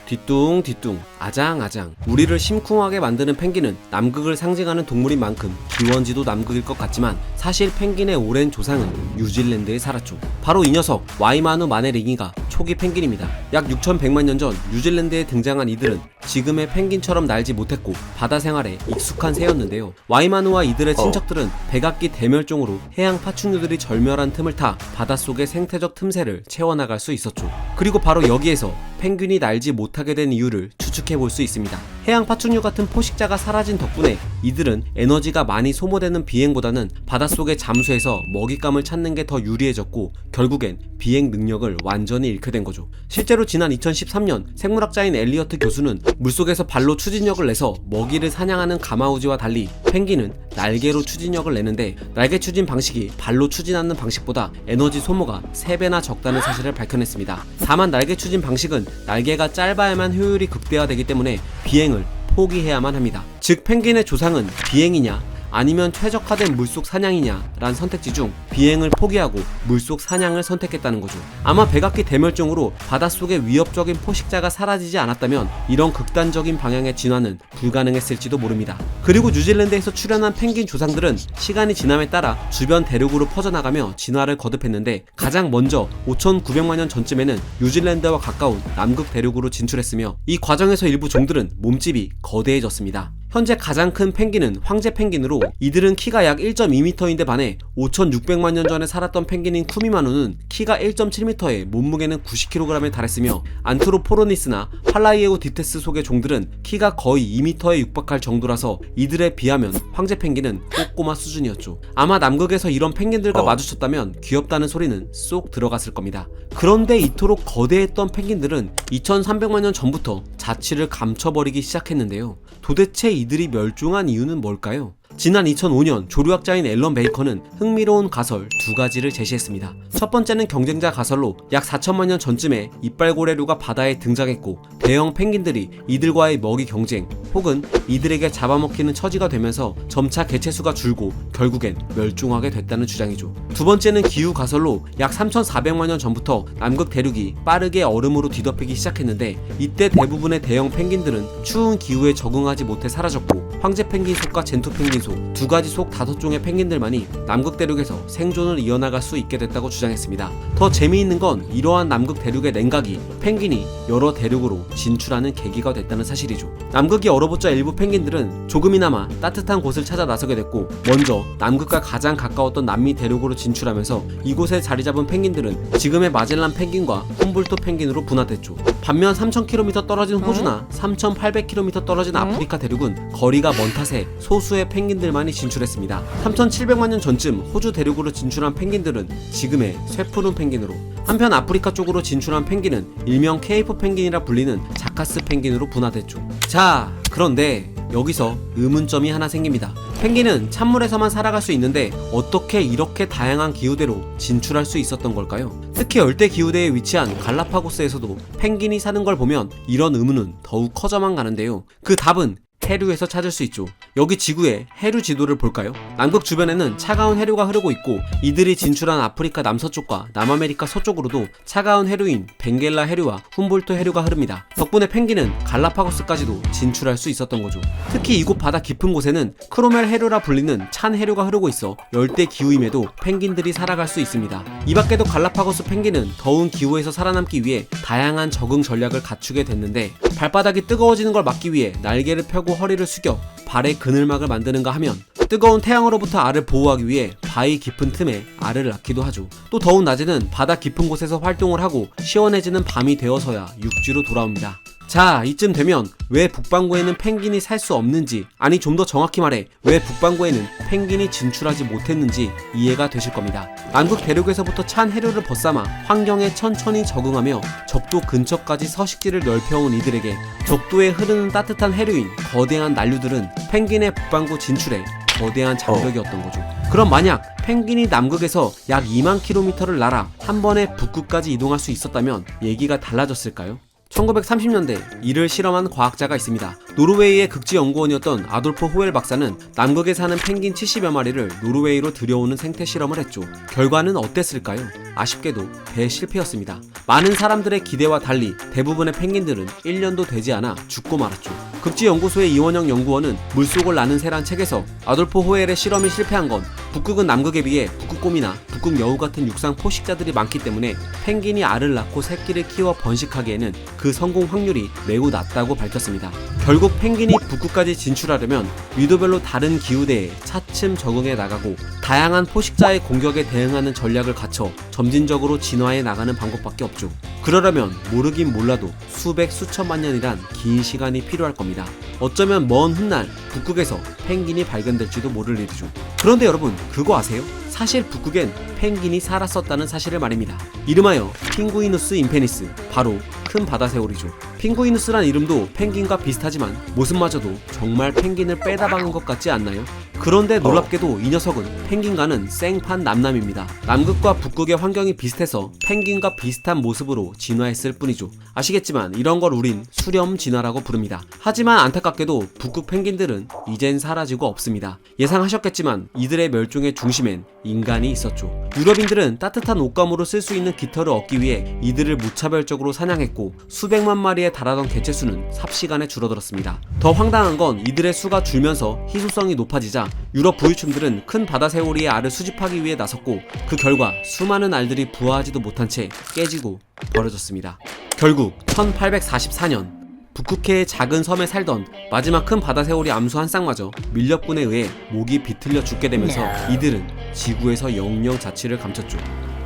뒤뚱뒤뚱 아장아장 우리를 심쿵하게 만드는 펭귄은 남극을 상징하는 동물인 만큼 기원지도 남극일 것 같지만 사실 펭귄의 오랜 조상은 뉴질랜드에 살았죠. 바로 이 녀석 와이마누 마네링이가 초기 펭귄입니다. 약 6100만 년 전 뉴질랜드에 등장한 이들은 지금의 펭귄처럼 날지 못했고 바다 생활에 익숙한 새였는데요. 와이마누와 이들의 친척들은 백악기 대멸종으로 해양 파충류들이 절멸한 틈을 타 바닷속의 생태적 틈새를 채워나갈 수 있었죠. 그리고 바로 여기에서 펭귄이 날지 못하게 된 이유를 추측해 볼 수 있습니다. 해양 파충류 같은 포식자가 사라진 덕분에 이들은 에너지가 많이 소모되는 비행보다는 바닷속에 잠수해서 먹잇감을 찾는 게 더 유리해졌고 결국엔 비행 능력을 완전히 잃게 된 거죠. 실제로 지난 2013년 생물학자인 엘리어트 교수는 물속에서 발로 추진력을 내서 먹이를 사냥하는 가마우지와 달리 펭귄은 날개로 추진력을 내는데 날개 추진 방식이 발로 추진하는 방식보다 에너지 소모가 3배나 적다는 사실을 밝혀냈습니다. 다만 날개 추진 방식은 날개가 짧아야만 효율이 극대화되기 때문에 비행을 포기해야만 합니다. 즉 펭귄의 조상은 비행이냐 아니면 최적화된 물속 사냥이냐 란 선택지 중 비행을 포기하고 물속 사냥을 선택했다는 거죠. 아마 백악기 대멸종으로 바닷속의 위협적인 포식자가 사라지지 않았다면 이런 극단적인 방향의 진화는 불가능했을지도 모릅니다. 그리고 뉴질랜드에서 출현한 펭귄 조상들은 시간이 지남에 따라 주변 대륙으로 퍼져나가며 진화를 거듭했는데 가장 먼저 5900만 년 전쯤에는 뉴질랜드와 가까운 남극 대륙으로 진출했으며 이 과정에서 일부 종들은 몸집이 거대해졌습니다. 현재 가장 큰 펭귄은 황제 펭귄으로 이들은 키가 약 1.2m인데 반해 5600만 년 전에 살았던 펭귄인 쿠미마누는 키가 1.7m에 몸무게는 90kg에 달했으며 안트로포로니스나 팔라이에오디테스 속의 종들은 키가 거의 2m에 육박할 정도라서 이들에 비하면 황제 펭귄은 꼬꼬마 수준이었죠. 아마 남극에서 이런 펭귄들과 마주쳤다면 귀엽다는 소리는 쏙 들어갔을 겁니다. 그런데 이토록 거대했던 펭귄들은 2300만 년 전부터 자취를 감춰버리기 시작했는데요. 도대체 이들이 멸종한 이유는 뭘까요? 지난 2005년 조류학자인 앨런 베이커는 흥미로운 가설 2가지를 제시했습니다. 첫 번째는 경쟁자 가설로 약 4천만 년 전쯤에 이빨고래류가 바다에 등장했고 대형 펭귄들이 이들과의 먹이 경쟁 혹은 이들에게 잡아먹히는 처지가 되면서 점차 개체수가 줄고 결국엔 멸종하게 됐다는 주장이죠. 두 번째는 기후 가설로 약 3400만 년 전부터 남극 대륙이 빠르게 얼음으로 뒤덮이기 시작했는데 이때 대부분의 대형 펭귄들은 추운 기후에 적응하지 못해 사라졌고 황제 펭귄 속과 젠투 펭귄 속 2가지 속 5종의 펭귄들만이 남극 대륙에서 생존을 이어나갈 수 있게 됐다고 주장했습니다. 더 재미있는 건 이러한 남극 대륙의 냉각이 펭귄이 여러 대륙으로 진출하는 계기가 됐다는 사실이죠. 남극이 얼어붙자 일부 펭귄들은 조금이나마 따뜻한 곳을 찾아 나서게 됐고 먼저 남극과 가장 가까웠던 남미 대륙으로 진출하면서 이곳에 자리 잡은 펭귄들은 지금의 마젤란 펭귄과 훔볼트 펭귄으로 분화됐죠. 반면 3000km 떨어진 호주나 3800km 떨어진 아프리카 대륙은 거리가 먼 탓에 소수의 펭귄들만이 진출했습니다. 3700만 년 전쯤 호주 대륙으로 진출한 펭귄들은 지금의 쇠푸른 펭귄으로 한편 아프리카 쪽으로 진출한 펭귄은 일명 케이프 펭귄이라 불리는 자카스 펭귄으로 분화됐죠. 자, 그런데 여기서 의문점이 하나 생깁니다. 펭귄은 찬물에서만 살아갈 수 있는데 어떻게 이렇게 다양한 기후대로 진출할 수 있었던 걸까요? 특히 열대 기후대에 위치한 갈라파고스에서도 펭귄이 사는 걸 보면 이런 의문은 더욱 커져만 가는데요. 그 답은 해류에서 찾을 수 있죠. 여기 지구의 해류 지도를 볼까요? 남극 주변에는 차가운 해류가 흐르고 있고 이들이 진출한 아프리카 남서쪽과 남아메리카 서쪽으로도 차가운 해류인 벵겔라 해류와 훔볼트 해류가 흐릅니다. 덕분에 펭귄은 갈라파고스까지도 진출할 수 있었던 거죠. 특히 이곳 바다 깊은 곳에는 크로멜 해류라 불리는 찬 해류가 흐르고 있어 열대 기후임에도 펭귄들이 살아갈 수 있습니다. 이 밖에도 갈라파고스 펭귄은 더운 기후에서 살아남기 위해 다양한 적응 전략을 갖추게 됐는데 발바닥이 뜨거워지는 걸 막기 위해 날개를 펴고 허리를 숙여 발에 그늘막을 만드는가 하면 뜨거운 태양으로부터 알을 보호하기 위해 바위 깊은 틈에 알을 낳기도 하죠. 또 더운 낮에는 바다 깊은 곳에서 활동을 하고 시원해지는 밤이 되어서야 육지로 돌아옵니다. 자, 이쯤 되면 왜 북반구에는 펭귄이 살 수 없는지, 아니 좀 더 정확히 말해 왜 북반구에는 펭귄이 진출하지 못했는지 이해가 되실 겁니다. 남극 대륙에서부터 찬 해류를 벗삼아 환경에 천천히 적응하며 적도 근처까지 서식지를 넓혀온 이들에게 적도에 흐르는 따뜻한 해류인 거대한 난류들은 펭귄의 북반구 진출에 거대한 장벽이었던 거죠. 그럼 만약 펭귄이 남극에서 약 2만 km를 날아 한 번에 북극까지 이동할 수 있었다면 얘기가 달라졌을까요? 1930년대 이를 실험한 과학자가 있습니다. 노르웨이의 극지연구원이었던 아돌프 호엘 박사는 남극에 사는 펭귄 70여 마리를 노르웨이로 들여오는 생태 실험을 했죠. 결과는 어땠을까요? 아쉽게도 대실패였습니다. 많은 사람들의 기대와 달리 대부분의 펭귄들은 1년도 되지 않아 죽고 말았죠. 극지연구소의 이원영 연구원은 물속을 나는 새란 책에서 아돌포 호엘의 실험이 실패한 건 북극은 남극에 비해 북극곰이나 북극여우 같은 육상 포식자들이 많기 때문에 펭귄이 알을 낳고 새끼를 키워 번식하기에는 그 성공 확률이 매우 낮다고 밝혔습니다. 결국 펭귄이 북극까지 진출하려면 위도별로 다른 기후대에 차츰 적응해 나가고 다양한 포식자의 공격에 대응하는 전략을 갖춰 점진적으로 진화해 나가는 방법밖에 없죠. 그러려면 모르긴 몰라도 수백 수천만 년이란 긴 시간이 필요할 겁니다. 어쩌면 먼 훗날 북극에서 펭귄이 발견될지도 모를 일이죠. 그런데 여러분, 그거 아세요? 사실 북극엔 펭귄이 살았었다는 사실을 말입니다. 이름하여 핑구이누스 임페니스, 바로 큰 바다새우리죠. 핑구이누스란 이름도 펭귄과 비슷하지만 모습마저도 정말 펭귄을 빼다 박은 것 같지 않나요? 그런데 놀랍게도 이 녀석은 펭귄과는 생판 남남입니다. 남극과 북극의 환경이 비슷해서 펭귄과 비슷한 모습으로 진화했을 뿐이죠. 아시겠지만 이런 걸 우린 수렴 진화라고 부릅니다. 하지만 안타깝게도 북극 펭귄들은 이젠 사라지고 없습니다. 예상하셨겠지만 이들의 멸종의 중심엔 인간이 있었죠. 유럽인들은 따뜻한 옷감으로 쓸 수 있는 깃털을 얻기 위해 이들을 무차별적으로 사냥했고 수백만 마리에 달하던 개체수는 삽시간에 줄어들었습니다. 더 황당한 건 이들의 수가 줄면서 희소성이 높아지자 유럽 부유층들은 큰 바다새우리의 알을 수집하기 위해 나섰고 그 결과 수많은 알들이 부화하지도 못한 채 깨지고 버려졌습니다. 결국 1844년 북극해의 작은 섬에 살던 마지막 큰 바다새우리 암수 한 쌍마저 밀렵군에 의해 목이 비틀려 죽게 되면서 이들은 지구에서 영영 자취를 감췄죠.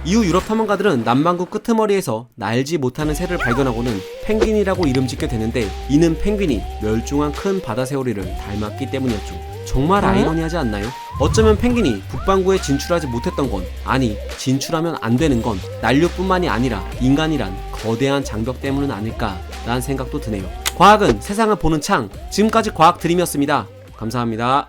이후 유럽 탐험가들은 남반구 끄트머리에서 날지 못하는 새를 발견하고는 펭귄이라고 이름 짓게 되는데 이는 펭귄이 멸종한 큰 바다새우리를 닮았기 때문이었죠. 정말 아이러니하지 않나요? 어쩌면 펭귄이 북반구에 진출하지 못했던 건, 아니 진출하면 안 되는 건 난류뿐만이 아니라 인간이란 거대한 장벽 때문은 아닐까라는 생각도 드네요. 과학은 세상을 보는 창, 지금까지 과학 드림이었습니다. 감사합니다.